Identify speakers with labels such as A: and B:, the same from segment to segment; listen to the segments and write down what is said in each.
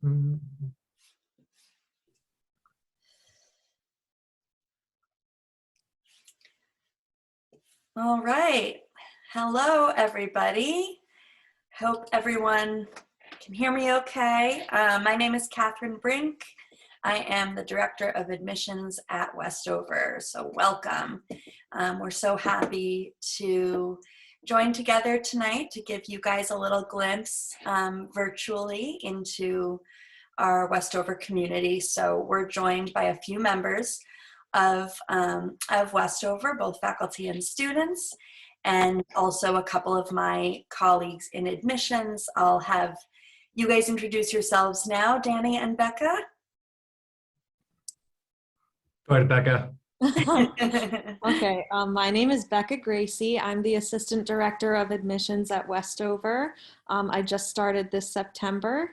A: Mm.
B: All right. Hello, everybody. Hope everyone can hear me okay. My name is Catherine Brink. I am the Director of Admissions at Westover, so welcome. We're so happy to join together tonight to give you guys a little glimpse virtually into our Westover community. So we're joined by a few members of Westover, both faculty and students, and also a couple of my colleagues in admissions. I'll have you guys introduce yourselves now, Danny and Becca.
A: Go ahead, Becca.
C: Okay, my name is Becca Gracie. I'm the Assistant Director of Admissions at Westover. I just started this September,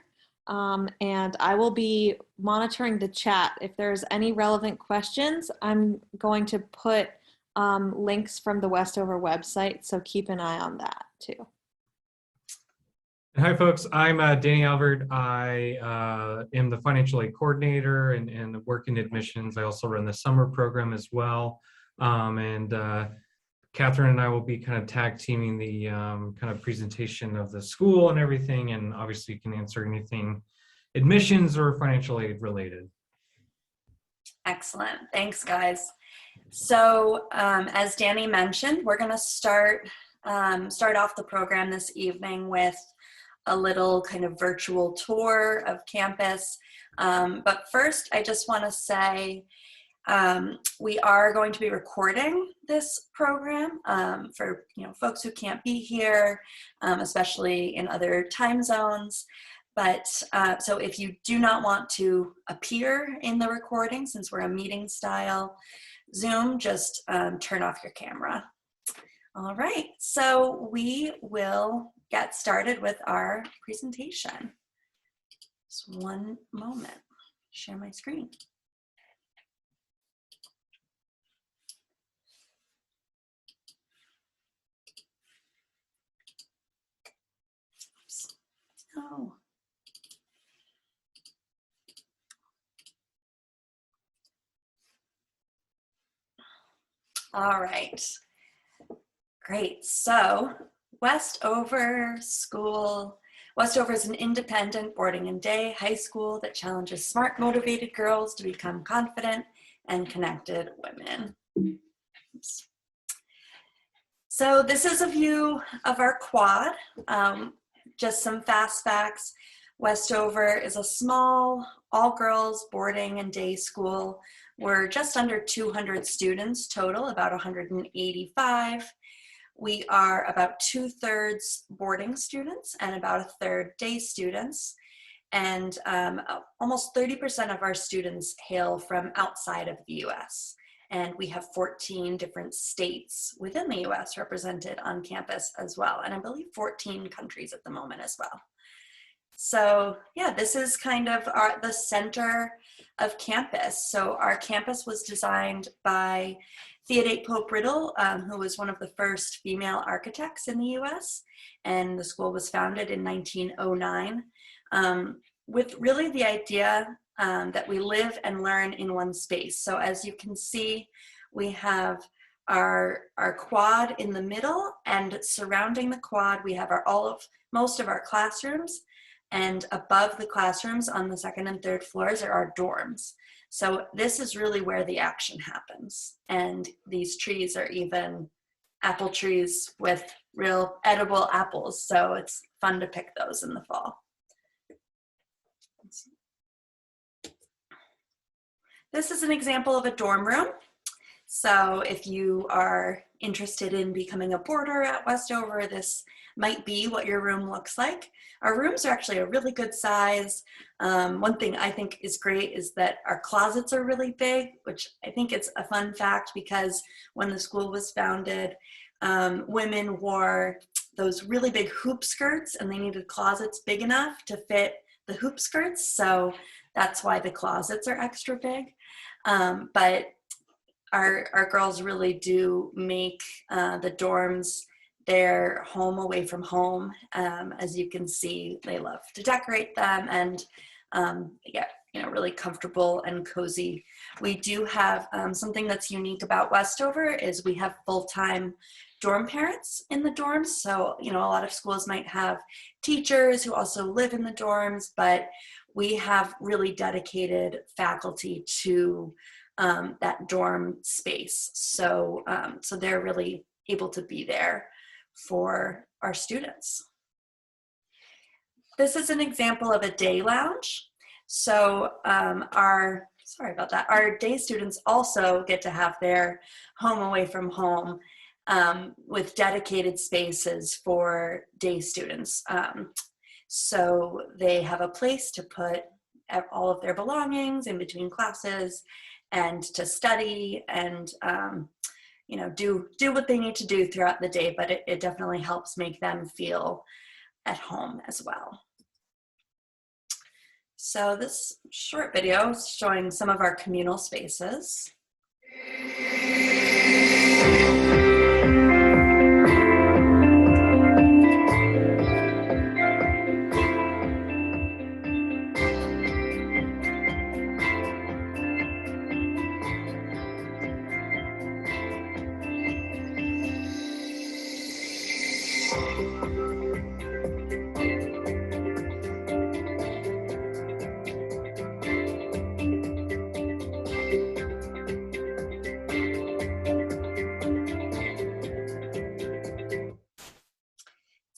C: and I will be monitoring the chat. If there's any relevant questions, I'm going to put links from the Westover website, so keep an eye on that too.
A: Hi, folks. I'm Danny Albert. I am the financial aid coordinator and work in admissions. I also run the summer program as well. Catherine and I will be kind of tag teaming the kind of presentation of the school and everything. And obviously you can answer anything admissions or financial aid related.
B: Excellent. Thanks, guys. So as Danny mentioned, we're going to start off the program this evening with a little kind of virtual tour of campus. But first, I just want to say we are going to be recording this program for folks who can't be here, especially in other time zones. But so if you do not want to appear in the recording, since we're a meeting style Zoom, just turn off your camera. All right, so we will get started with our presentation. Just one moment, share my screen. Oops. No. All right, great. So Westover School. Westover is an independent boarding and day high school that challenges smart, motivated girls to become confident and connected women. Oops. So this is a view of our quad. Just some fast facts. Westover is a small, all-girls boarding and day school. We're just under 200 students total, about 185. We are about 2/3 boarding students and about 1/3 day students. And almost 30% of our students hail from outside of the US. And we have 14 different states within the US represented on campus as well. And I believe 14 countries at the moment as well. So yeah, this is kind of the center of campus. So our campus was designed by Theodate Pope Riddle, who was one of the first female architects in the US. And the school was founded in 1909 with really the idea that we live and learn in one space. So as you can see, we have our quad in the middle, and surrounding the quad, we have most of our classrooms, and above the classrooms on the second and third floors are our dorms. So this is really where the action happens. And these trees are even apple trees with real edible apples. So it's fun to pick those in the fall. This is an example of a dorm room. So if you are interested in becoming a boarder at Westover, this might be what your room looks like. Our rooms are actually a really good size. One thing I think is great is that our closets are really big, which I think it's a fun fact because when the school was founded, women wore those really big hoop skirts and they needed closets big enough to fit the hoop skirts. So that's why the closets are extra big. But our girls really do make the dorms their home away from home. As you can see, they love to decorate them, and get really comfortable and cozy. We do have something that's unique about Westover is we have full-time dorm parents in the dorms. So, a lot of schools might have teachers who also live in the dorms, but we have really dedicated faculty to that dorm space. So, so they're really able to be there for our students. This is an example of a day lounge. So our day students also get to have their home away from home with dedicated spaces for day students. So they have a place to put all of their belongings in between classes and to study and do what they need to do throughout the day, but it definitely helps make them feel at home as well. So this short video is showing some of our communal spaces.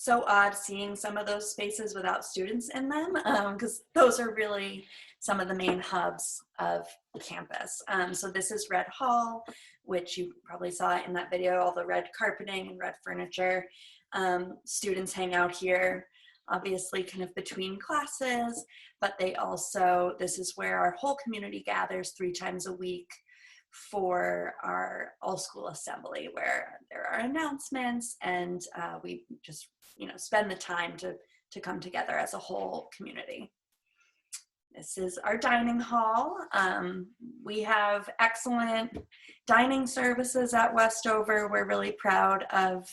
B: So odd seeing some of those spaces without students in them, because those are really some of the main hubs of campus. So this is Red Hall, which you probably saw in that video, all the red carpeting and red furniture. Students hang out here, obviously kind of between classes, but this is where our whole community gathers 3 times a week for our all-school assembly, where there are announcements and we just spend the time to come together as a whole community. This is our dining hall. We have excellent dining services at Westover. We're really proud of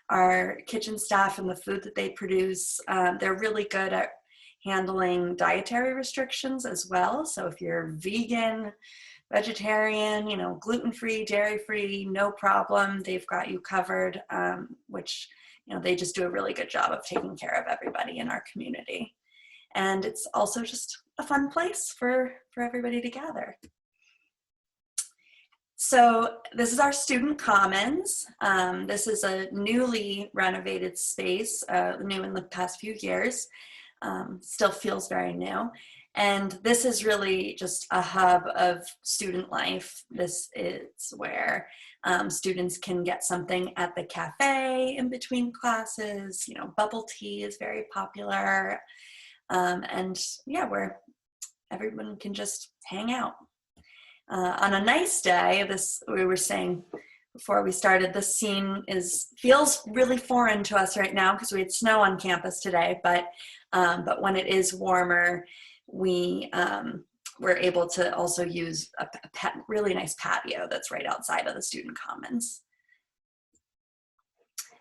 B: our kitchen staff and the food that they produce. They're really good at handling dietary restrictions as well. So if you're vegan, vegetarian, gluten-free, dairy-free, no problem. They've got you covered, which, they just do a really good job of taking care of everybody in our community. And it's also just a fun place for everybody to gather. So this is our student commons. This is a newly renovated space, new in the past few years. Still feels very new. And this is really just a hub of student life. This is where students can get something at the cafe in between classes. Bubble tea is very popular. And yeah, where everyone can just hang out. On a nice day, we were saying before we started, this scene feels really foreign to us right now because we had snow on campus today, but when it is warmer, we're able to also use a really nice patio that's right outside of the student commons.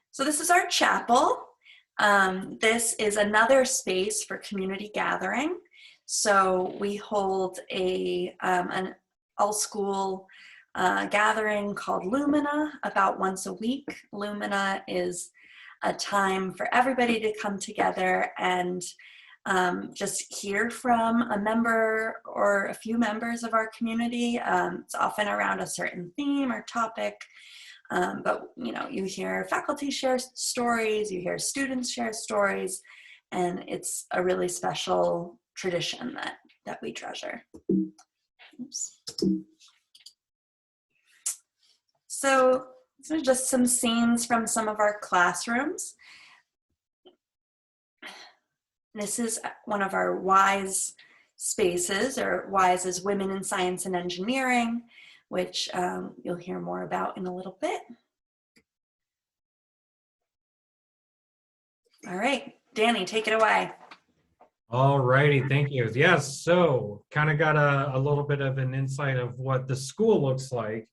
B: So this is our chapel. This is another space for community gathering. So we hold an all-school gathering called Lumina about once a week. Lumina is a time for everybody to come together and just hear from a member or a few members of our community. It's often around a certain theme or topic, but you hear faculty share stories, you hear students share stories, and it's a really special tradition that we treasure. Oops. So these are just some scenes from some of our classrooms. This is one of our WISE spaces, or WISE is Women in Science and Engineering, which you'll hear more about in a little bit. All right, Danny, take it away.
A: All righty, thank you. Yes, so kind of got a little bit of an insight of what the school looks like.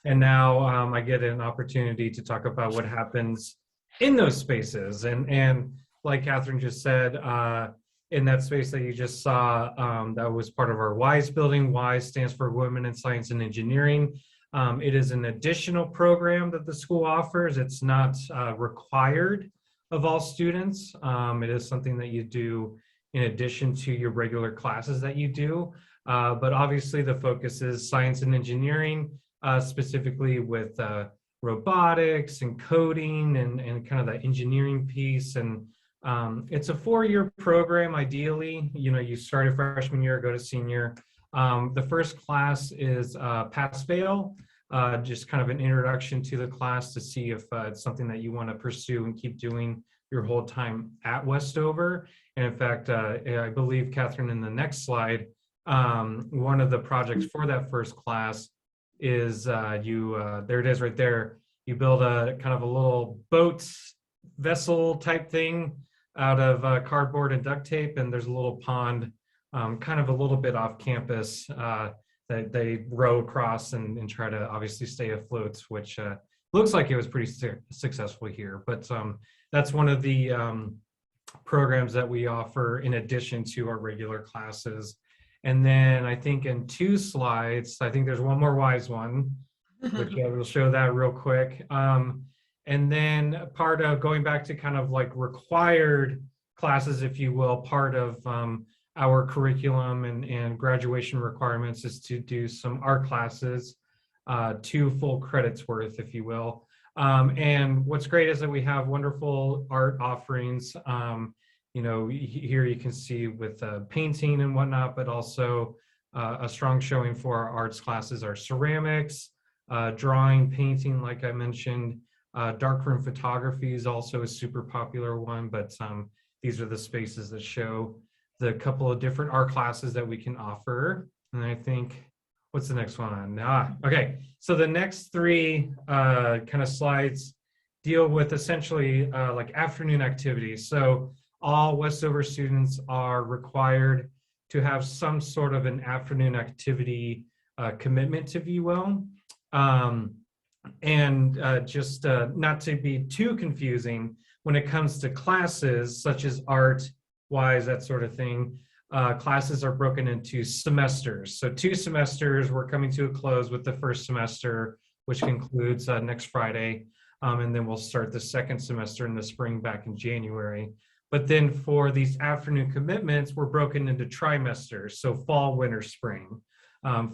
A: And now I get an opportunity to talk about what happens in those spaces. And like Catherine just said, in that space that you just saw, that was part of our WISE building. WISE stands for Women in Science and Engineering. It is an additional program that the school offers. It's not required of all students. It is something that you do in addition to your regular classes that you do. But obviously the focus is science and engineering, specifically with robotics and coding and kind of the engineering piece. And it's a 4-year program, ideally. You start a freshman year, go to senior. The first class is pass-fail, just kind of an introduction to the class to see if it's something that you want to pursue and keep doing your whole time at Westover. And in fact, I believe, Catherine, in the next slide, one of the projects for that first class is there it is right there. You build a kind of a little boat vessel type thing out of cardboard and duct tape, and there's a little pond kind of a little bit off campus that they row across and try to obviously stay afloat, which looks like it was pretty successful here. But that's one of the programs that we offer in addition to our regular classes. And then I think in 2 slides, I think there's one more WISE one, which I will show that real quick. And then part of going back to kind of like required classes, if you will, part of our curriculum and graduation requirements is to do some art classes, 2 full credits worth, if you will. And what's great is that we have wonderful art offerings. Here you can see with painting and whatnot, but also a strong showing for our arts classes are ceramics, drawing, painting, like I mentioned. Darkroom photography is also a super popular one, but these are the spaces that show the couple of different art classes that we can offer. And I think, what's the next one on? Okay, so the next 3 kind of slides deal with essentially like afternoon activities. So all Westover students are required to have some sort of an afternoon activity commitment, if you will. Just not to be too confusing, when it comes to classes such as art, WISE, that sort of thing, classes are broken into semesters. So 2 semesters, we're coming to a close with the first semester, which concludes next Friday. And then we'll start the second semester in the spring back in January. But then for these afternoon commitments, we're broken into trimesters. So fall, winter, spring.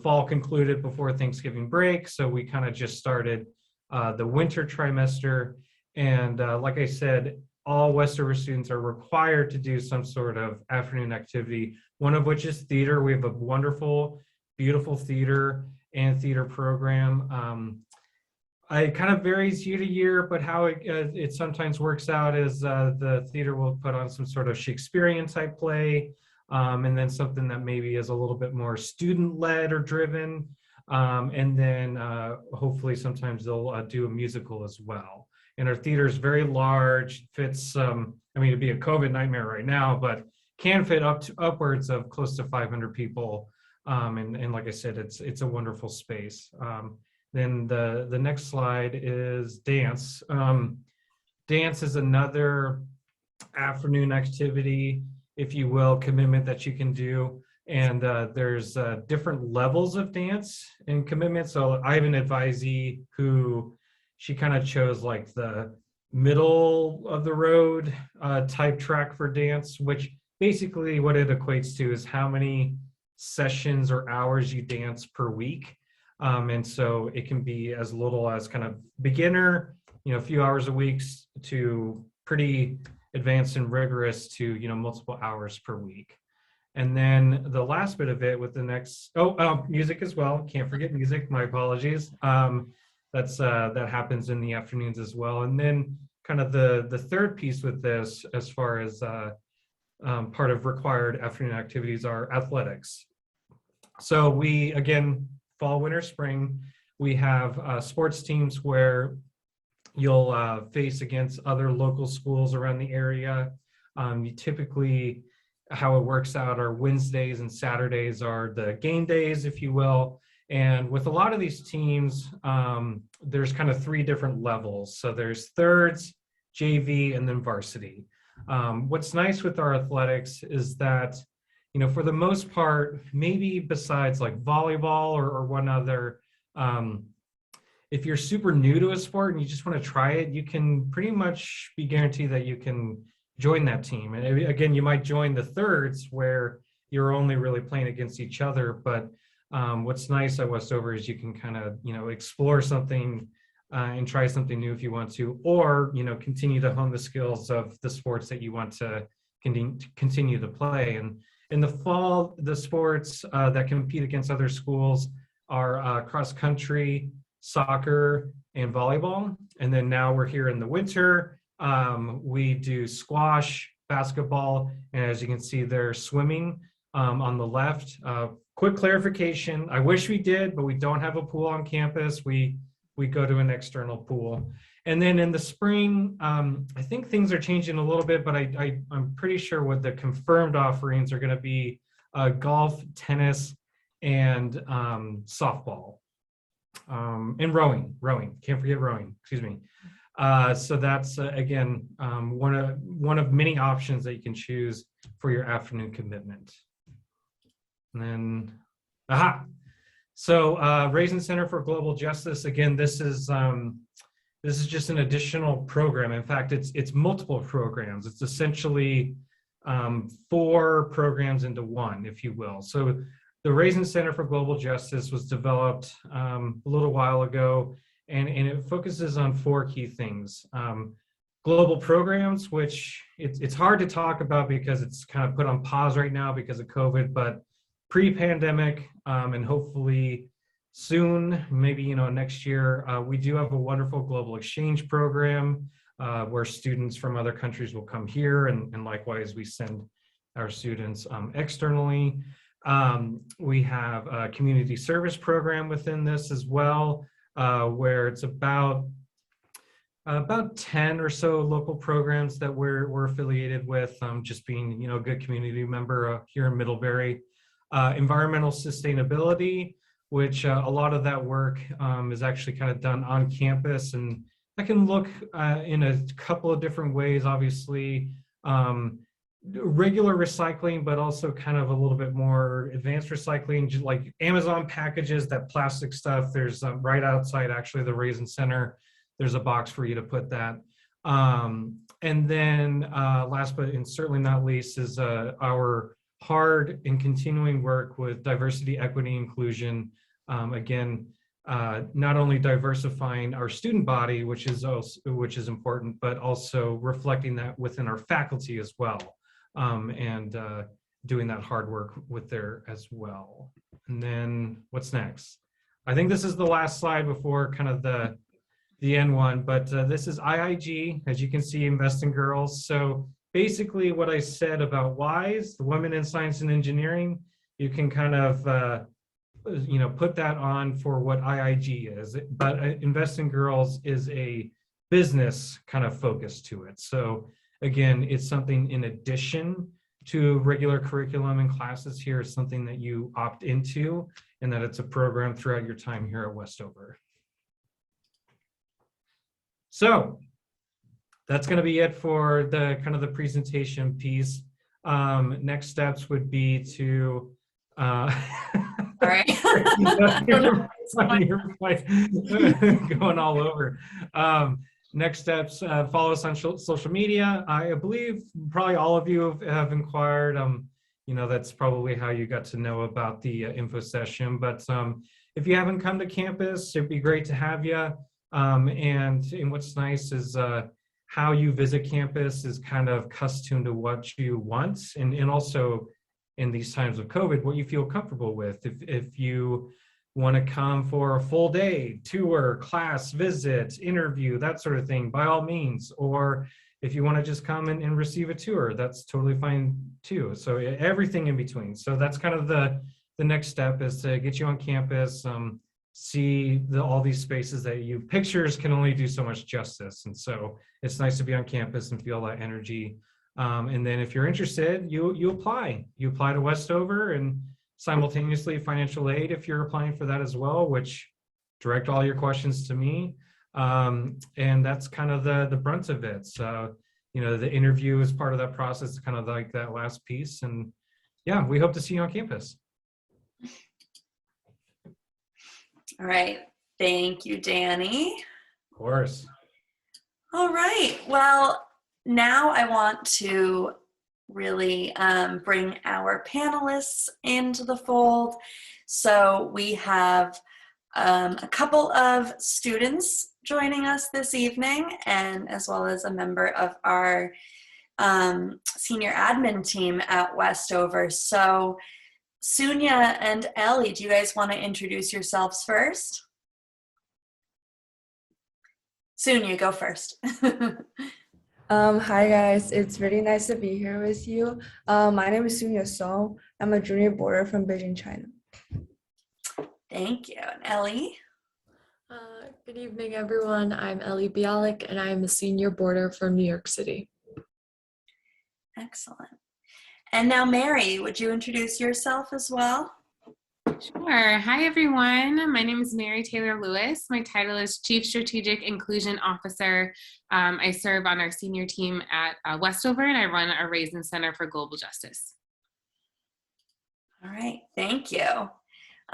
A: Fall concluded before Thanksgiving break. So we kind of just started the winter trimester. And like I said, all Westover students are required to do some sort of afternoon activity, one of which is theater. We have a wonderful, beautiful theater and theater program. It kind of varies year to year, but how it sometimes works out is the theater will put on some sort of Shakespearean type play, and then something that maybe is a little bit more student-led or driven. And then hopefully sometimes they'll do a musical as well. And our theater is very large, fits, it'd be a COVID nightmare right now, but can fit upwards of close to 500 people. And like I said, it's a wonderful space. Then the next slide is dance. Dance is another afternoon activity, if you will, commitment that you can do. And there's different levels of dance and commitment. So I have an advisee who, she kind of chose like the middle of the road type track for dance, which basically what it equates to is how many sessions or hours you dance per week. And so it can be as little as kind of beginner, a few hours a week, to pretty advanced and rigorous to, multiple hours per week. And then the last bit of it with the next, music as well. Can't forget music, my apologies. That happens in the afternoons as well. And then kind of the third piece with this, as far as part of required afternoon activities, are athletics. So we, again, fall, winter, spring, we have sports teams where you'll face against other local schools around the area. You typically, how it works out, are Wednesdays and Saturdays are the game days, if you will. And with a lot of these teams, there's kind of 3 different levels. So there's thirds, JV, and then varsity. What's nice with our athletics is that, for the most part, maybe besides like volleyball or one other, if you're super new to a sport and you just want to try it, you can pretty much be guaranteed that you can join that team. And again, you might join the thirds where you're only really playing against each other. But what's nice at Westover is you can kind of, explore something and try something new if you want to, or, continue to hone the skills of the sports that you want to continue to play. And in the fall, the sports that compete against other schools are cross country, soccer, and volleyball. And then now we're here in the winter. We do squash, basketball, and as you can see there, swimming on the left. Quick clarification, I wish we did, but we don't have a pool on campus. We go to an external pool. And then in the spring, I think things are changing a little bit, but I'm pretty sure what the confirmed offerings are gonna be golf, tennis, and softball. And rowing, can't forget rowing, excuse me. So that's, again, one of many options that you can choose for your afternoon commitment. And then, so Raisin Center for Global Justice, again, this is just an additional program. In fact, it's multiple programs. It's essentially 4 programs into one, if you will. So the Raisin Center for Global Justice was developed a little while ago, and it focuses on 4 key things. Global programs, which it's hard to talk about because it's kind of put on pause right now because of COVID, but pre-pandemic and hopefully soon, maybe next year, we do have a wonderful global exchange program where students from other countries will come here, and likewise we send our students externally. We have a community service program within this as well, where it's about 10 or so local programs that we're affiliated with, just being a good community member here in Middlebury. Environmental sustainability, which a lot of that work is actually kind of done on campus, and that can look in a couple of different ways, obviously. Regular recycling, but also kind of a little bit more advanced recycling, just like Amazon packages, that plastic stuff. There's right outside actually the Raisin Center, there's a box for you to put that. And then last but and certainly not least is our hard and continuing work with diversity, equity, inclusion. Again, not only diversifying our student body, which is important, but also reflecting that within our faculty as well. And doing that hard work with there as well. And then what's next? I think this is the last slide before kind of the end one, but this is IIG, as you can see, Invest in Girls. So basically what I said about WISE, the Women in Science and Engineering, you can kind of put that on for what IIG is, but Invest in Girls is a business kind of focus to it. So again, it's something in addition to regular curriculum and classes here. It's something that you opt into, and that it's a program throughout your time here at Westover. So that's going to be it for the kind of the presentation piece. Next steps would be to
B: All right.
A: Going all over. Next steps, follow us on social media. I believe probably all of you have inquired. That's probably how you got to know about the info session. But if you haven't come to campus, it'd be great to have you. And what's nice is how you visit campus is kind of custom to what you want, and also in these times of COVID, what you feel comfortable with. If you want to come for a full day tour, class, visit, interview, that sort of thing, by all means. Or if you want to just come and receive a tour, that's totally fine too. So everything in between. So that's kind of the next step, is to get you on campus, see all these spaces that pictures can only do so much justice. And so it's nice to be on campus and feel that energy. And then if you're interested, you apply to Westover, and simultaneously financial aid if you're applying for that as well, which direct all your questions to me. And that's kind of the brunt of it. So, the interview is part of that process, kind of like that last piece. And yeah, we hope to see you on campus.
B: All right. Thank you, Danny.
A: Of course.
B: All right. Well, now I want to really bring our panelists into the fold. So we have a couple of students joining us this evening, and as well as a member of our senior admin team at Westover. So Sunya and Ellie, do you guys want to introduce yourselves first? Sunya, go first.
D: Hi guys, it's really nice to be here with you. My name is Sunya Song. I'm a junior boarder from Beijing, China.
B: Thank you. And Ellie?
E: Good evening, everyone. I'm Ellie Bialik, and I am a senior boarder from New York City.
B: Excellent. And now Mary, would you introduce yourself as well?
F: Sure. Hi, everyone. My name is Mary Taylor Lewis. My title is Chief Strategic Inclusion Officer. I serve on our senior team at Westover, and I run our Raisin Center for Global Justice.
B: All right. Thank you.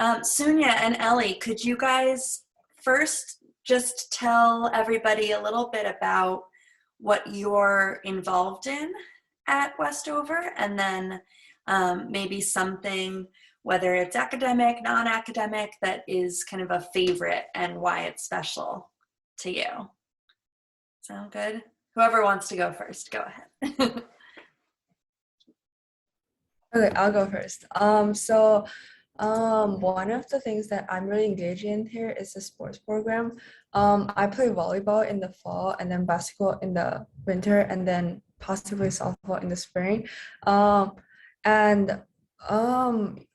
B: Sunya and Ellie, could you guys first just tell everybody a little bit about what you're involved in at Westover, and then maybe something, whether it's academic, non-academic, that is kind of a favorite and why it's special to you. Sound good? Whoever wants to go first, go ahead.
D: Okay, I'll go first. One of the things that I'm really engaged in here is the sports program. I play volleyball in the fall, and then basketball in the winter, and then possibly softball in the spring. I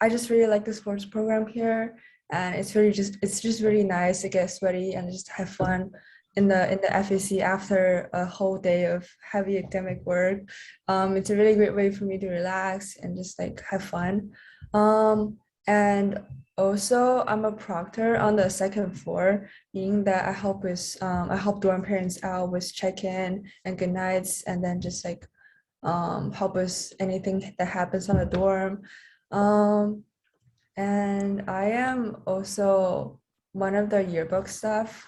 D: just really like the sports program here, and it's just really nice to get sweaty and just have fun in the FAC after a whole day of heavy academic work. It's a really great way for me to relax and just like have fun. And also, I'm a proctor on the second floor, meaning that I help dorm parents out with check-in and good nights, and then just like help with anything that happens on the dorm. And I am also one of the yearbook staff.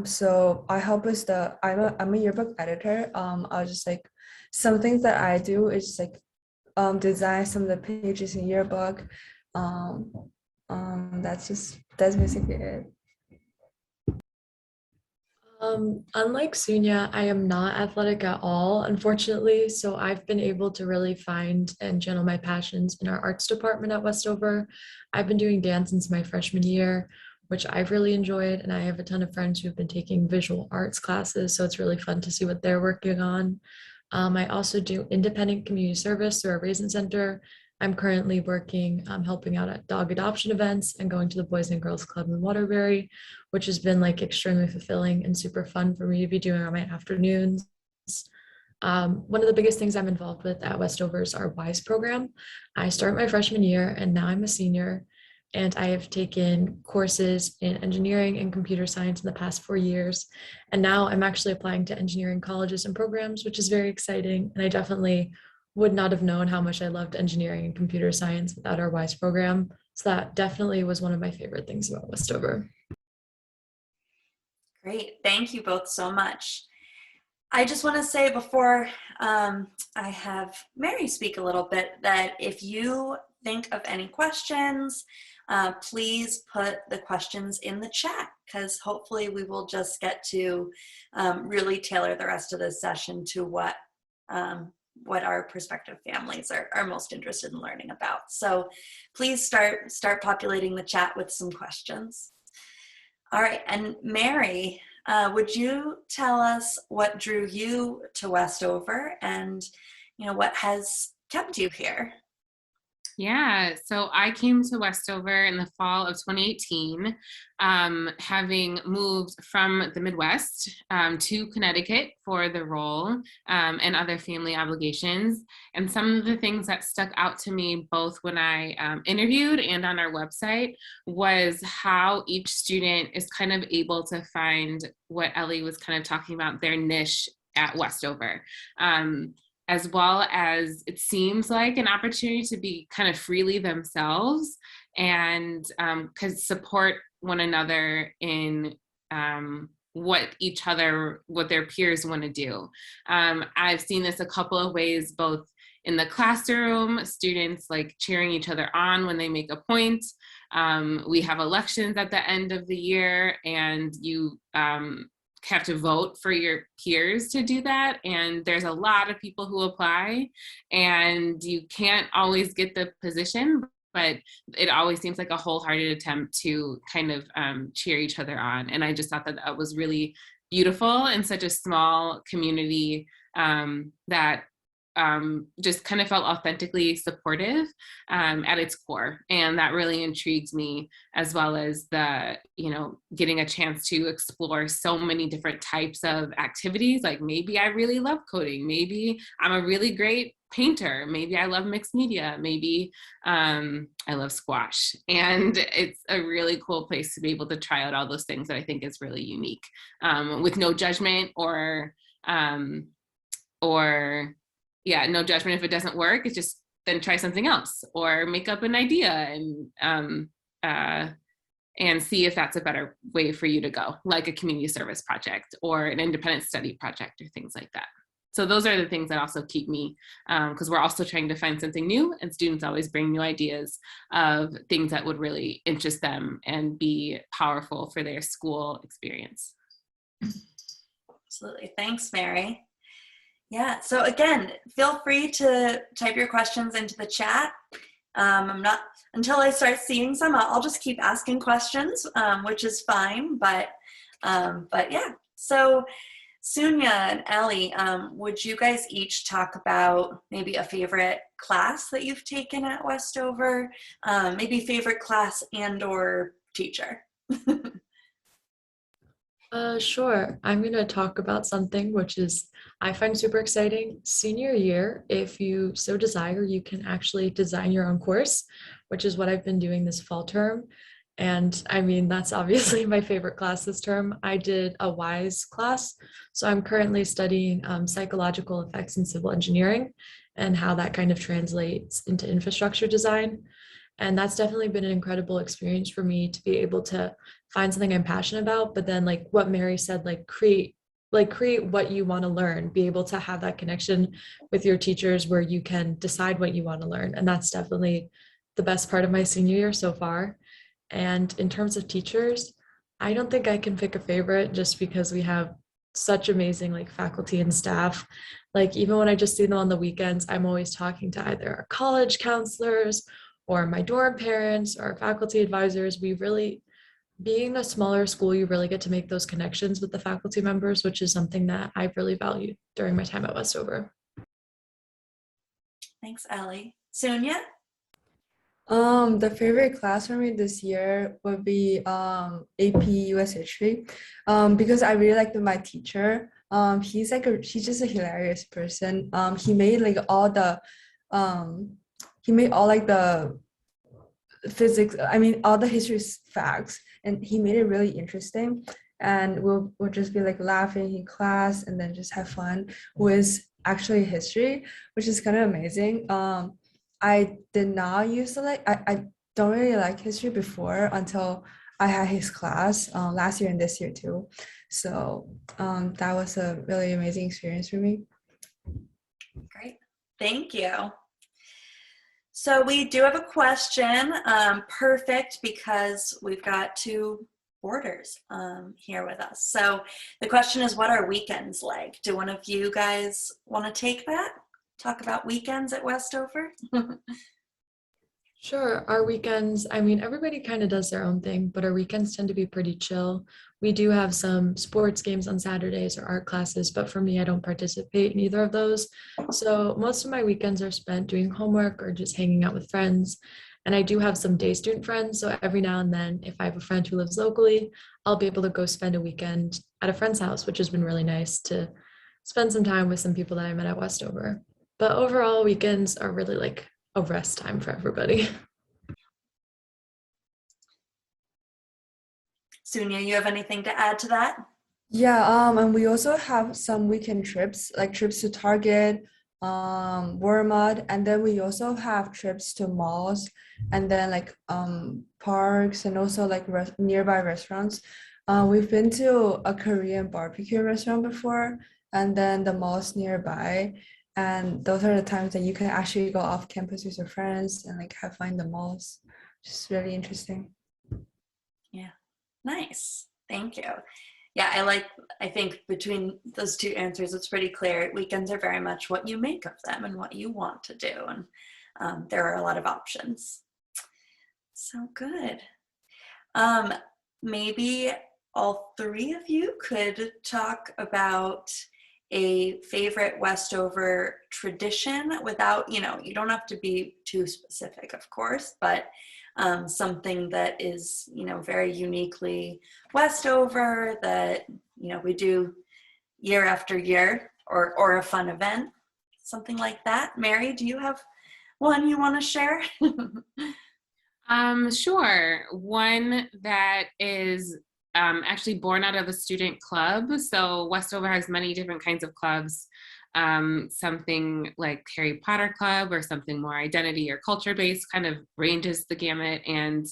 D: So I help with I'm a yearbook editor. I'll just like some things that I do is just like design some of the pages in yearbook. That's basically it.
E: Unlike Sunya, I am not athletic at all, unfortunately, so I've been able to really find and channel my passions in our arts department at Westover. I've been doing dance since my freshman year, which I've really enjoyed, and I have a ton of friends who have been taking visual arts classes, so it's really fun to see what they're working on. I also do independent community service through our Raisin Center. I'm currently working, helping out at dog adoption events and going to the Boys and Girls Club in Waterbury, which has been like extremely fulfilling and super fun for me to be doing on my afternoons. One of the biggest things I'm involved with at Westover is our WISE program. I started my freshman year and now I'm a senior, and I have taken courses in engineering and computer science in the past 4 years. And now I'm actually applying to engineering colleges and programs, which is very exciting. And I definitely would not have known how much I loved engineering and computer science without our WISE program. So that definitely was one of my favorite things about Westover.
B: Great. Thank you both so much. I just want to say before I have Mary speak a little bit that if you think of any questions, please put the questions in the chat, because hopefully we will just get to really tailor the rest of this session to what our prospective families are most interested in learning about. So please start populating the chat with some questions. All right, and Mary, would you tell us what drew you to Westover, and what has kept you here?
F: Yeah, so I came to Westover in the fall of 2018, having moved from the Midwest to Connecticut for the role and other family obligations. And some of the things that stuck out to me, both when I interviewed and on our website, was how each student is kind of able to find what Ellie was kind of talking about, their niche at Westover. As well as it seems like an opportunity to be kind of freely themselves and could support one another in what their peers want to do. I've seen this a couple of ways, both in the classroom, students like cheering each other on when they make a point. We have elections at the end of the year, and you have to vote for your peers to do that. And there's a lot of people who apply, and you can't always get the position, but it always seems like a wholehearted attempt to kind of cheer each other on. And I just thought that that was really beautiful in such a small community that just kind of felt authentically supportive at its core. And that really intrigues me, as well as the, getting a chance to explore so many different types of activities. Like maybe I really love coding. Maybe I'm a really great painter. Maybe I love mixed media. Maybe I love squash. And it's a really cool place to be able to try out all those things that I think is really unique, with no judgment or no judgment if it doesn't work. It's just then try something else or make up an idea and see if that's a better way for you to go, like a community service project or an independent study project or things like that. So those are the things that also keep me, because we're also trying to find something new, and students always bring new ideas of things that would really interest them and be powerful for their school experience.
B: Absolutely. Thanks, Mary. Yeah, so again, feel free to type your questions into the chat. Until I start seeing some, I'll just keep asking questions, which is fine, but yeah. So Sunya and Ellie, would you guys each talk about maybe a favorite class that you've taken at Westover, maybe favorite class and or teacher?
E: Sure. I'm going to talk about something which is I find super exciting. Senior year, if you so desire, you can actually design your own course, which is what I've been doing this fall term. And I mean, that's obviously my favorite class this term. I did a WISE class. So I'm currently studying psychological effects in civil engineering and how that kind of translates into infrastructure design. And that's definitely been an incredible experience for me to be able to find something I'm passionate about, but then like what Mary said, create what you want to learn, be able to have that connection with your teachers where you can decide what you want to learn. And that's definitely the best part of my senior year so far. And in terms of teachers, I don't think I can pick a favorite just because we have such amazing faculty and staff. Even when I just see them on the weekends, I'm always talking to either our college counselors or my dorm parents or faculty advisors. Being a smaller school, you really get to make those connections with the faculty members, which is something that I've really valued during my time at Westover.
B: Thanks, Ellie. Sunya?
D: The favorite class for me this year would be AP US History, because I really liked my teacher. He's just a hilarious person. He made all the physics, all the history facts, and he made it really interesting. And we'll just be laughing in class and then just have fun with actually history, which is kind of amazing. I did not used to I don't really like history before until I had his class last year and this year too. So that was a really amazing experience for me.
B: Great, thank you. So we do have a question, perfect, because we've got two boarders here with us. So the question is, what are weekends like? Do one of you guys want to take that? Talk about weekends at Westover?
E: Sure. Our weekends, everybody kind of does their own thing, but our weekends tend to be pretty chill. We do have some sports games on Saturdays or art classes, but for me, I don't participate in either of those. So most of my weekends are spent doing homework or just hanging out with friends. And I do have some day student friends. So every now and then, if I have a friend who lives locally, I'll be able to go spend a weekend at a friend's house, which has been really nice to spend some time with some people that I met at Westover. But overall, weekends are really a rest time for everybody.
B: Sunya, you have anything to add to that?
D: Yeah, and we also have some weekend trips, like trips to Target, Walmart, and then we also have trips to malls, and then like parks, and also like nearby restaurants. We've been to a Korean barbecue restaurant before, and then the malls nearby, and those are the times that you can actually go off campus with your friends and like have fun in the malls. Just really interesting.
B: Yeah, nice. Thank you. Yeah, I think between those two answers, it's pretty clear. Weekends are very much what you make of them and what you want to do. And there are a lot of options. So good. Um, Maybe all three of you could talk about a favorite Westover tradition without, you don't have to be too specific, of course, but something that is, very uniquely Westover that, we do year after year, or a fun event, something like that. Mary, do you have one you want to share?
F: Sure. One that is actually born out of a student club. So Westover has many different kinds of clubs. Something like Harry Potter Club or something more identity or culture based kind of ranges the gamut and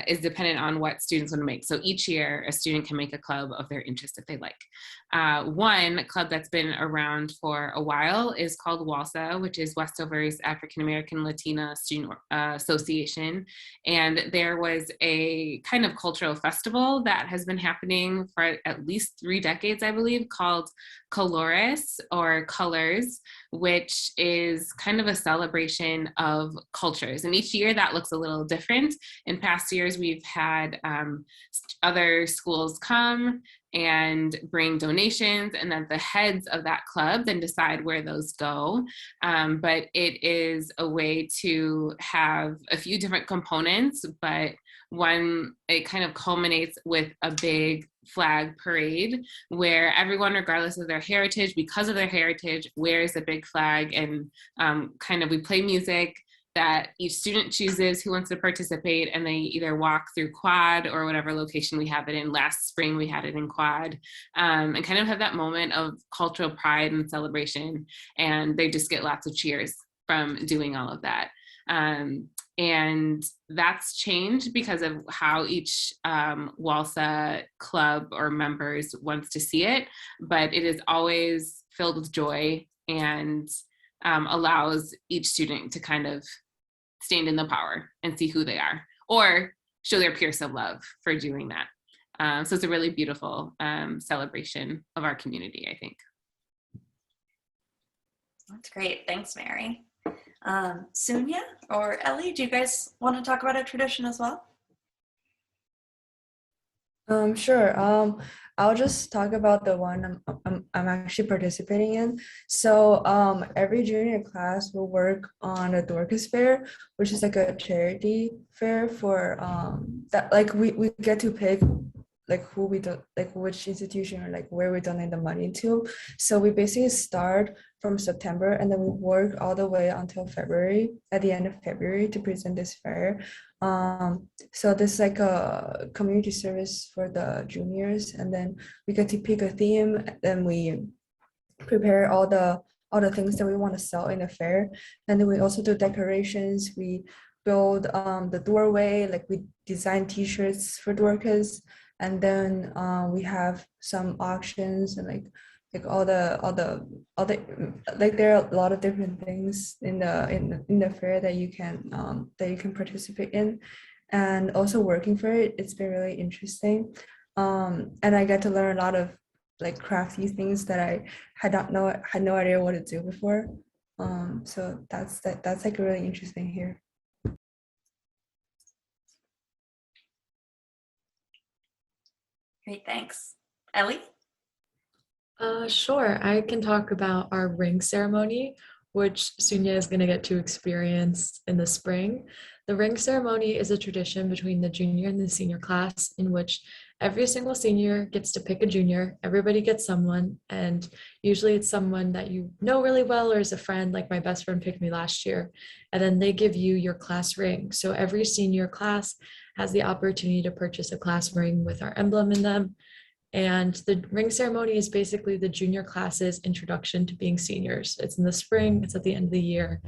F: is dependent on what students want to make. So each year, a student can make a club of their interest if they like. One club that's been around for a while is called WALSA, which is Westover's African American Latina Student Association. And there was a kind of cultural festival that has been happening for at least 3 decades, I believe, called Colores or Colors, which is kind of a celebration of cultures. And each year that looks a little different. In past years, we've had other schools come and bring donations, and then the heads of that club then decide where those go. But it is a way to have a few different components, but one, it kind of culminates with a big flag parade where everyone, regardless of their heritage, because of their heritage, wears a big flag, and kind of we play music that each student chooses who wants to participate, and they either walk through Quad or whatever location we have it in. Last spring we had it in Quad, and kind of have that moment of cultural pride and celebration, and they just get lots of cheers from doing all of that. And that's changed because of how each WALSA club or members wants to see it, but it is always filled with joy and allows each student to kind of stand in the power and see who they are, or show their peers of love for doing that. So it's a really beautiful celebration of our community, I think.
B: That's great. Thanks, Mary. Sunya or Ellie, do you guys want to talk about a tradition as well?
D: Sure. I'll just talk about the one I'm actually participating in. So every junior class will work on a Dorcas Fair, which is like a charity fair for that, like we get to pick like who we do, like which institution or like where we donate the money to. So we basically start from September, and then we work all the way until February, at the end of February, to present this fair. So this is like a community service for the juniors, and then we get to pick a theme, then we prepare all the things that we want to sell in the fair, and then we also do decorations. We build the doorway, like we design T-shirts for Dorcas, and then we have some auctions and like all the like there are a lot of different things in the fair that you can participate in, and also working for it, it's been really interesting, and I get to learn a lot of like crafty things that I had no idea what to do before, so that's like really interesting here.
B: Great, thanks. Ellie?
E: Sure. I can talk about our ring ceremony, which Sunya is going to get to experience in the spring. The ring ceremony is a tradition between the junior and the senior class in which every single senior gets to pick a junior. Everybody gets someone, and usually it's someone that you know really well or is a friend, like my best friend picked me last year. And then they give you your class ring. So every senior class has the opportunity to purchase a class ring with our emblem in them. And the ring ceremony is basically the junior class's introduction to being seniors. It's in the spring, it's at the end of the year.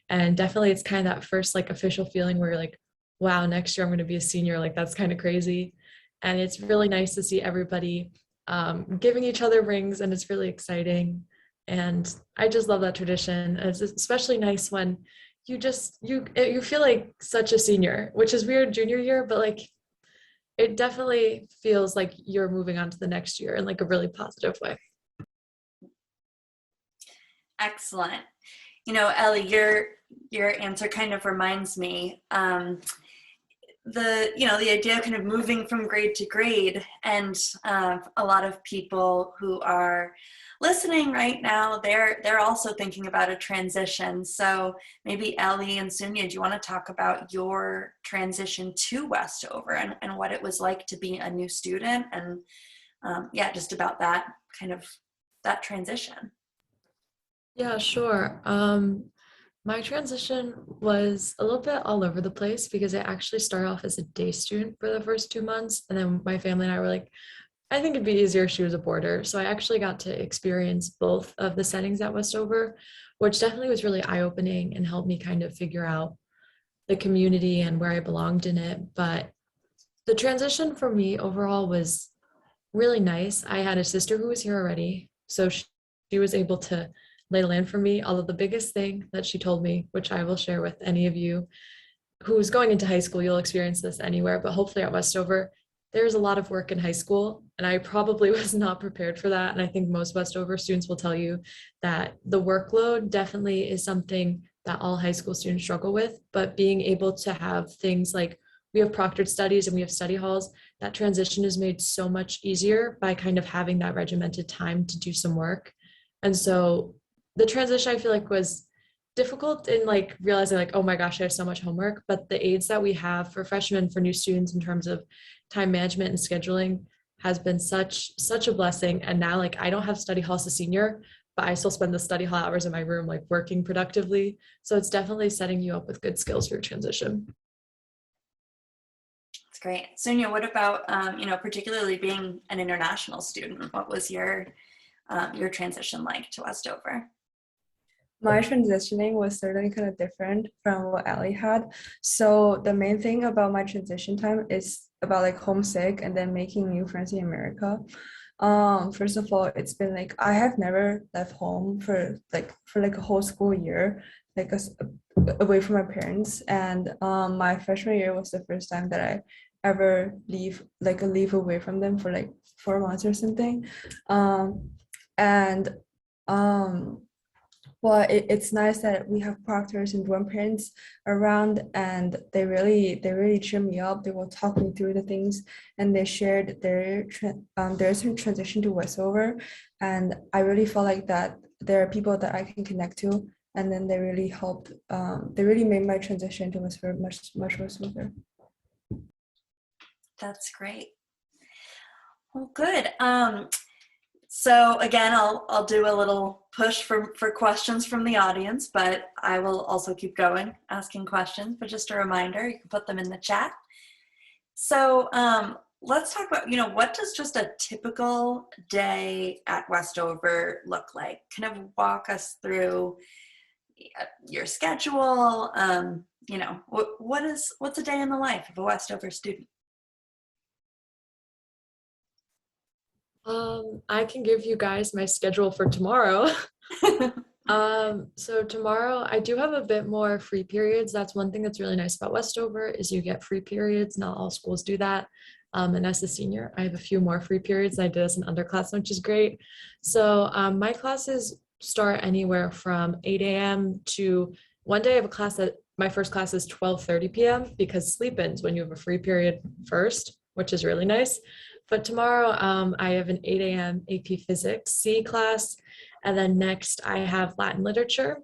E: And definitely it's kind of that first like official feeling where you're like, wow, next year I'm going to be a senior. Like that's kind of crazy. And it's really nice to see everybody giving each other rings, and it's really exciting. And I just love that tradition. It's especially nice when you feel like such a senior, which is weird junior year, but like it definitely feels like you're moving on to the next year in like a really positive way.
B: Excellent. You know, Ellie, your answer kind of reminds me the idea of kind of moving from grade to grade, and a lot of people who are listening right now, they're also thinking about a transition. So maybe Ellie and Sunya, do you want to talk about your transition to Westover and what it was like to be a new student, and just about that kind of that transition?
E: Yeah, sure. My transition was a little bit all over the place because I actually started off as a day student for the first 2 months. And then my family and I were like, I think it'd be easier if she was a boarder. So I actually got to experience both of the settings at Westover, which definitely was really eye-opening and helped me kind of figure out the community and where I belonged in it. But the transition for me overall was really nice. I had a sister who was here already, so she was able to lay the land for me. Although the biggest thing that she told me, which I will share with any of you who's going into high school, you'll experience this anywhere, but hopefully at Westover, there's a lot of work in high school, and I probably was not prepared for that. And I think most Westover students will tell you that the workload definitely is something that all high school students struggle with, but being able to have things like we have proctored studies and we have study halls, that transition is made so much easier by kind of having that regimented time to do some work. And so the transition I feel like was difficult in like realizing like, oh my gosh, I have so much homework, but the aids that we have for freshmen, for new students in terms of time management and scheduling has been such a blessing. And now like I don't have study hall as a senior, but I still spend the study hall hours in my room like working productively. So it's definitely setting you up with good skills for your transition.
B: That's great. Sunya, what about particularly being an international student? What was your transition like to Westover?
D: My transitioning was certainly kind of different from what Ellie had. So the main thing about my transition time is about like homesick and then making new friends in America. First of all, it's been like I have never left home for a whole school year, like away from my parents. And my freshman year was the first time that I ever leave away from them for like 4 months or something. Well, it's nice that we have proctors and grandparents around, and they really cheer me up. They will talk me through the things, and they shared their transition to Westover, and I really felt like that there are people that I can connect to, and then they really helped. They really made my transition to Westover much more smoother.
B: That's great. Well, good. So again, I'll do a little push for questions from the audience, but I will also keep going asking questions. But just a reminder, you can put them in the chat. So let's talk about, what does just a typical day at Westover look like? Kind of walk us through your schedule. What's a day in the life of a Westover student?
E: I can give you guys my schedule for tomorrow. So tomorrow I do have a bit more free periods. That's one thing that's really nice about Westover is you get free periods. Not all schools do that. And as a senior, I have a few more free periods than I did as an underclassman, which is great. So my classes start anywhere from 8 a.m. to one day I have a class that my first class is 12:30 p.m. because sleep-ins when you have a free period first, which is really nice. But tomorrow I have an 8 a.m. AP Physics C class. And then next I have Latin literature.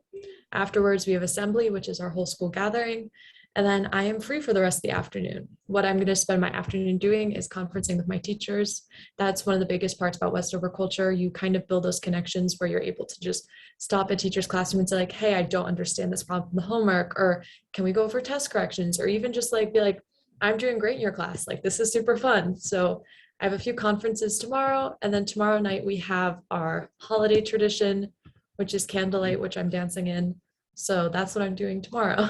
E: Afterwards, we have assembly, which is our whole school gathering. And then I am free for the rest of the afternoon. What I'm going to spend my afternoon doing is conferencing with my teachers. That's one of the biggest parts about Westover culture. You kind of build those connections where you're able to just stop a teacher's classroom and say like, hey, I don't understand this problem in the homework, or can we go over test corrections? Or even just like be like, I'm doing great in your class. Like, this is super fun. So I have a few conferences tomorrow, and then tomorrow night we have our holiday tradition, which is candlelight, which I'm dancing in. So that's what I'm doing tomorrow.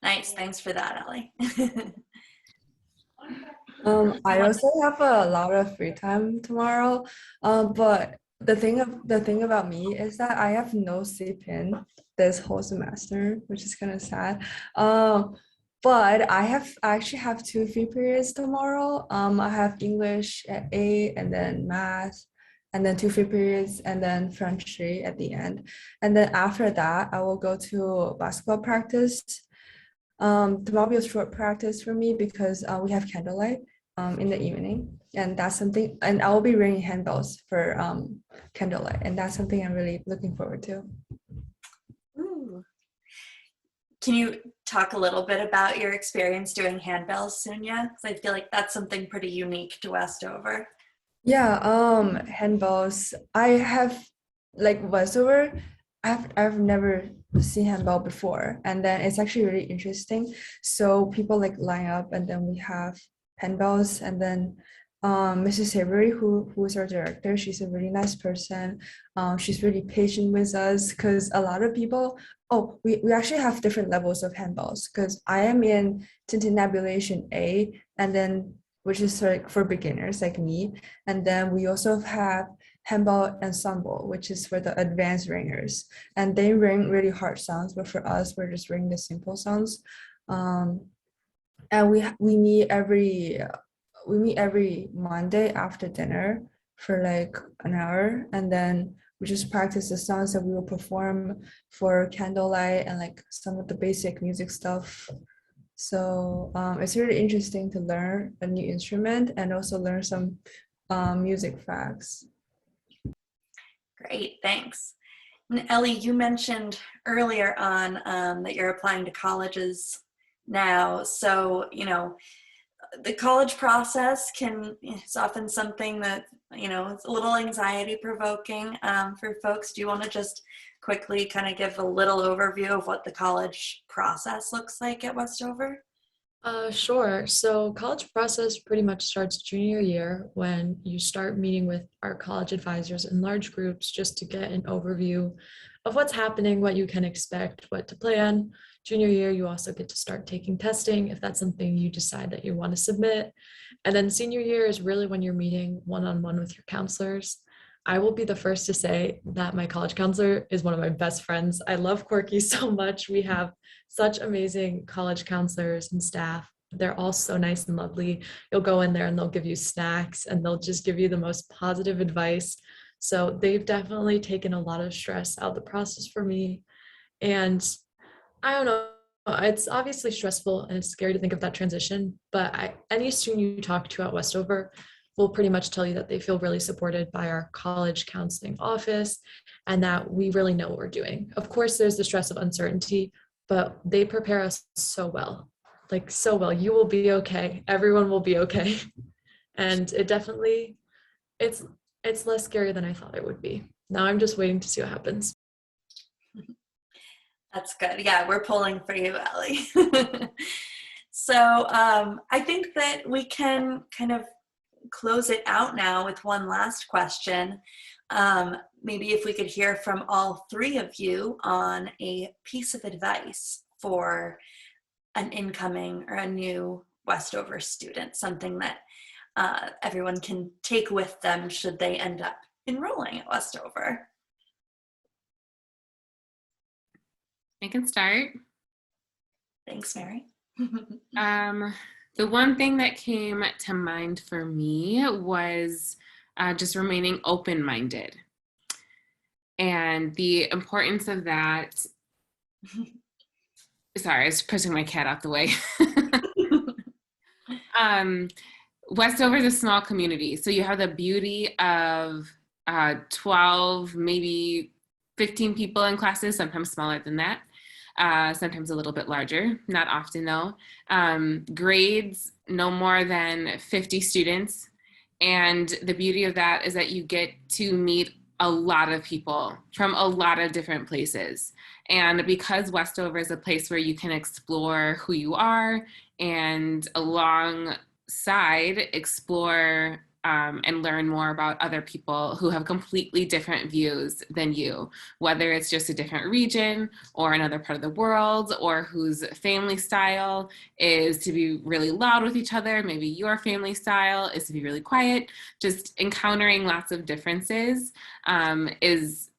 B: Nice. Thanks for that, Ellie.
D: I also have a lot of free time tomorrow. But the thing about me is that I have no sleep in this whole semester, which is kind of sad. But I actually have two free periods tomorrow. I have English at 8 and then math and then two free periods and then French 3 at the end. And then after that, I will go to basketball practice. Tomorrow will be a short practice for me because we have candlelight in the evening, and that's something. And I will be ringing handbells for candlelight, and that's something I'm really looking forward to.
B: Ooh. Can you talk a little bit about your experience doing handbells, Sunya? Because I feel like that's something pretty unique to Westover.
D: Yeah, handballs. I have like Westover. I've never seen handball before, and then it's actually really interesting. So people like line up, and then we have handballs, and then Mrs. Savory, who is our director, she's a really nice person. She's really patient with us because a lot of people. Oh, we actually have different levels of handballs because I am in tintinnabulation A, and then which is like for beginners like me, and then we also have handball ensemble, which is for the advanced ringers, and they ring really hard sounds, but for us, we're just ringing the simple sounds. And we meet every Monday after dinner for like an hour, and then we just practice the songs that we will perform for candlelight and like some of the basic music stuff. So it's really interesting to learn a new instrument and also learn some music facts.
B: Great, thanks. And Ellie, you mentioned earlier on that you're applying to colleges now. So, the college process is often something that, it's a little anxiety provoking for folks. Do you want to just quickly kind of give a little overview of what the college process looks like at Westover?
E: Sure. So college process pretty much starts junior year when you start meeting with our college advisors in large groups just to get an overview of what's happening, what you can expect, what to plan. Junior year, you also get to start taking testing if that's something you decide that you want to submit. And then senior year is really when you're meeting one-on-one with your counselors. I will be the first to say that my college counselor is one of my best friends. I love Quirky so much. We have such amazing college counselors and staff. They're all so nice and lovely. You'll go in there and they'll give you snacks and they'll just give you the most positive advice. So they've definitely taken a lot of stress out of the process for me. And I don't know, it's obviously stressful and it's scary to think of that transition, but any student you talk to at Westover will pretty much tell you that they feel really supported by our college counseling office and that we really know what we're doing. Of course, there's the stress of uncertainty, but they prepare us so well, like so well. You will be okay. Everyone will be okay. And it definitely, it's less scary than I thought it would be. Now I'm just waiting to see what happens.
B: That's good. Yeah, we're pulling for you, Ellie. So I think that we can kind of close it out now with one last question. Maybe if we could hear from all three of you on a piece of advice for an incoming or a new Westover student, something that everyone can take with them should they end up enrolling at Westover.
F: I can start.
B: Thanks, Mary.
F: The one thing that came to mind for me was just remaining open-minded. And the importance of that, sorry, I was pushing my cat out the way. Westover is a small community, so you have the beauty of 12, maybe 15 people in classes, sometimes smaller than that. Sometimes a little bit larger, not often though. Grades, no more than 50 students. And the beauty of that is that you get to meet a lot of people from a lot of different places. And because Westover is a place where you can explore who you are and alongside explore and learn more about other people who have completely different views than you, whether it's just a different region or another part of the world, or whose family style is to be really loud with each other. Maybe your family style is to be really quiet. Just encountering lots of differences is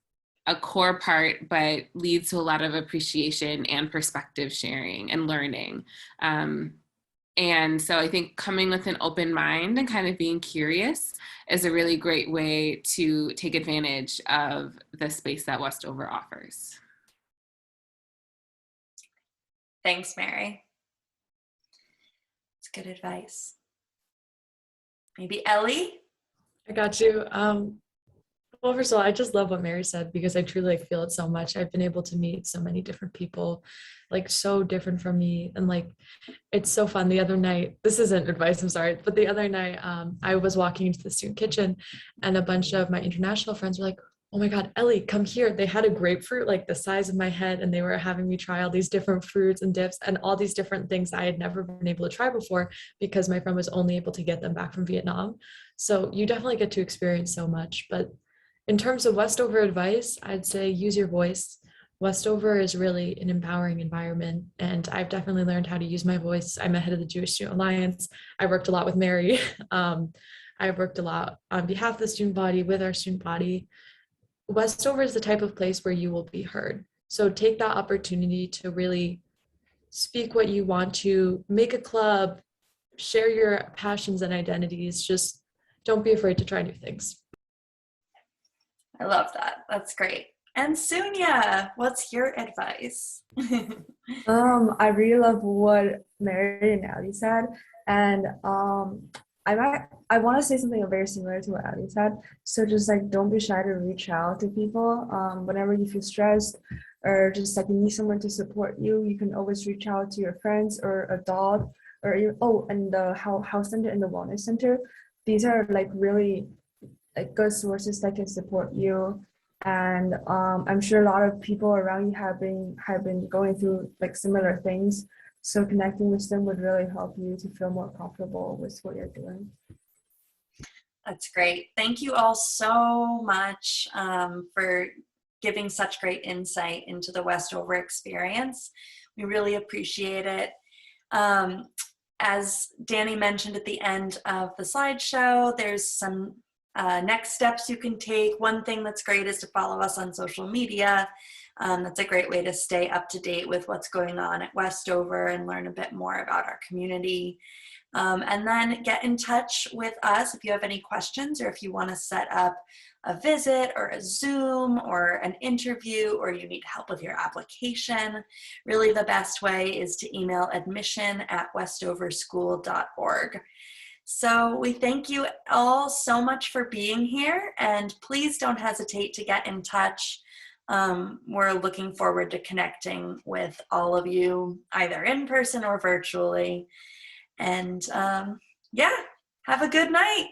F: a core part, but leads to a lot of appreciation and perspective sharing and learning. And so I think coming with an open mind and kind of being curious is a really great way to take advantage of the space that Westover offers.
B: Thanks, Mary. It's good advice. Maybe Ellie?
E: I got you. Well, first of all, I just love what Mary said because I truly like, feel it so much. I've been able to meet so many different people, like so different from me. And like, it's so fun. The other night, this isn't advice, I'm sorry, but the other night I was walking into the student kitchen and a bunch of my international friends were like, oh my God, Ellie, come here. They had a grapefruit like the size of my head and they were having me try all these different fruits and dips and all these different things I had never been able to try before because my friend was only able to get them back from Vietnam. So you definitely get to experience so much. But in terms of Westover advice, I'd say use your voice. Westover is really an empowering environment, and I've definitely learned how to use my voice. I'm a head of the Jewish Student Alliance. I worked a lot with Mary. I worked a lot on behalf of the student body, with our student body. Westover is the type of place where you will be heard. So take that opportunity to really speak what you want to, make a club, share your passions and identities. Just don't be afraid to try new things.
B: I love that. That's great. And Sunya, what's your advice?
D: I really love what Mary and Ali said, and I want to say something very similar to what Ali said. So just like don't be shy to reach out to people. Whenever you feel stressed or just like you need someone to support you, you can always reach out to your friends or a dog or and the health center and the wellness center. These are like really like good sources that can support you, and I'm sure a lot of people around you have been going through like similar things, so connecting with them would really help you to feel more comfortable with what you're doing.
B: That's great. Thank you all so much for giving such great insight into the Westover experience. We really appreciate it. As Danny mentioned at the end of the slideshow, there's some next steps you can take. One thing that's great is to follow us on social media. That's a great way to stay up to date with what's going on at Westover and learn a bit more about our community. And then get in touch with us if you have any questions or if you want to set up a visit or a Zoom or an interview or you need help with your application. Really the best way is to email admission@westoverschool.org. So we thank you all so much for being here, and please don't hesitate to get in touch. We're looking forward to connecting with all of you either in person or virtually. And yeah, have a good night.